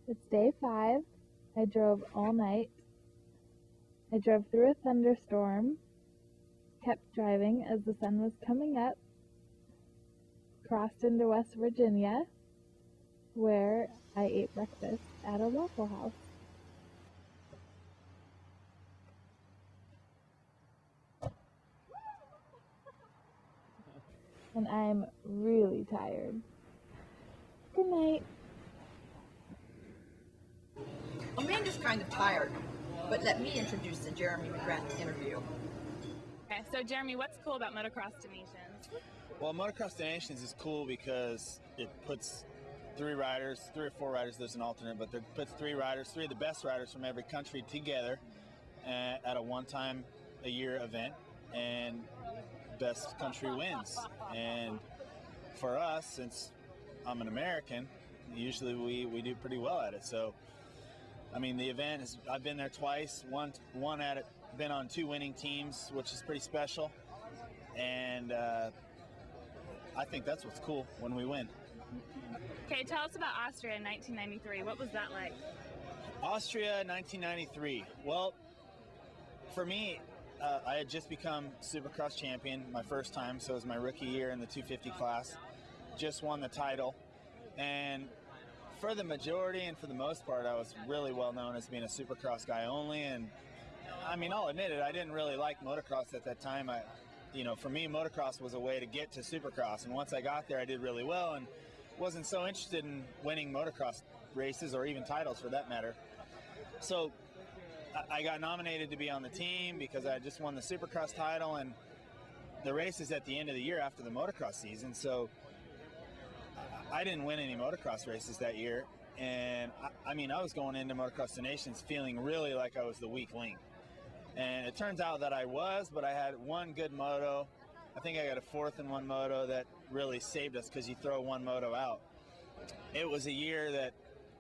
It's day 5. I drove all night. I drove through a thunderstorm, kept driving as the sun was coming up, crossed into West Virginia, where I ate breakfast at a Waffle House. And I'm really tired. Good night. Amanda's kind of tired, but let me introduce the Jeremy McGrath interview. Okay, so Jeremy, what's cool about Motocross to Nations? Well, Motocross to Nations is cool because it puts 3 or 4 riders, there's an alternate, but it puts 3 riders, 3 of the best riders from every country together at a one-time-a-year event, and best country wins. And for us, since I'm an American, usually we do pretty well at it. So, I mean, the event is, I've been there twice, won at it, been on 2 winning teams, which is pretty special. And I think that's what's cool when we win. Okay, tell us about Austria in 1993. What was that like? Austria 1993. Well, for me, I had just become Supercross champion my first time, so it was my rookie year in the 250 class. Just won the title, and for the majority and for the most part, I was really well known as being a Supercross guy only. And I mean, I'll admit it, I didn't really like motocross at that time. For me, motocross was a way to get to Supercross, and once I got there, I did really well, and wasn't so interested in winning motocross races or even titles for that matter. So I got nominated to be on the team because I just won the Supercross title, and the race is at the end of the year after the motocross season. So I didn't win any motocross races that year, and I was going into Motocross to Nations feeling really like I was the weak link. And it turns out that I was, but I had one good moto. I think I got a 4th in one moto that really saved us because you throw one moto out. It was a year that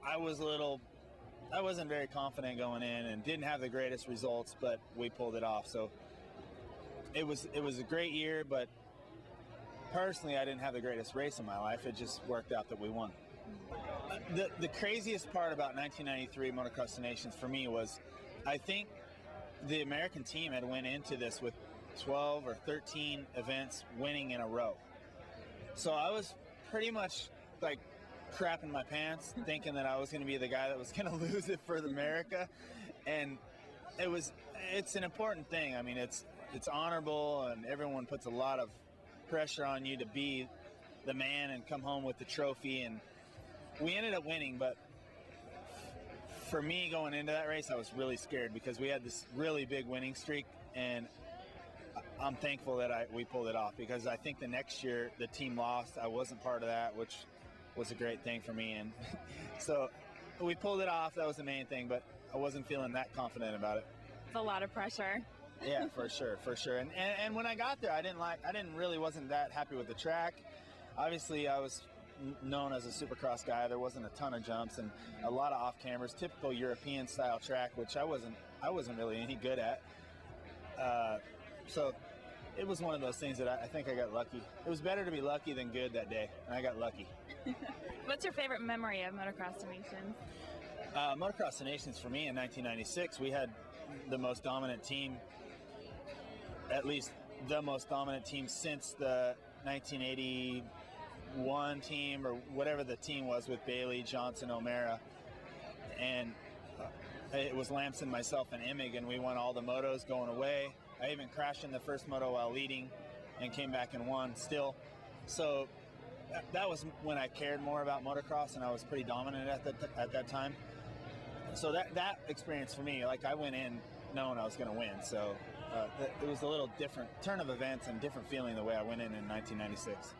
I wasn't very confident going in and didn't have the greatest results, but we pulled it off. So it was a great year, but personally, I didn't have the greatest race in my life. It just worked out that we won. The craziest part about 1993 Motocross to Nations for me was, I think the American team had went into this with 12 or 13 events winning in a row. So I was pretty much like crapping my pants thinking that I was going to be the guy that was going to lose it for America. And it's an important thing. I mean, it's honorable, and everyone puts a lot of pressure on you to be the man and come home with the trophy. And we ended up winning, but for me going into that race, I was really scared because we had this really big winning streak, and I'm thankful that we pulled it off, because I think the next year the team lost. I wasn't part of that, which was a great thing for me. And so we pulled it off. That was the main thing, but I wasn't feeling that confident about it. It's a lot of pressure. Yeah, for sure. And when I got there, I wasn't that happy with the track. Obviously, I was known as a Supercross guy. There wasn't a ton of jumps and a lot of off cameras, typical European style track, which I wasn't really any good at. So it was one of those things that I think I got lucky. It was better to be lucky than good that day, and I got lucky. What's your favorite memory of Motocross to Nations? Motocross to Nations for me in 1996, we had the most dominant team, at least the most dominant team since the 1981 team, or whatever the team was with Bailey, Johnson, O'Mara. And it was Lamson, myself, and Emig, and we won all the motos going away. I even crashed in the first moto while leading and came back and won still. So that was when I cared more about motocross, and I was pretty dominant at that time. So that experience for me, like, I went in knowing I was going to win. So it was a little different turn of events and different feeling the way I went in 1996.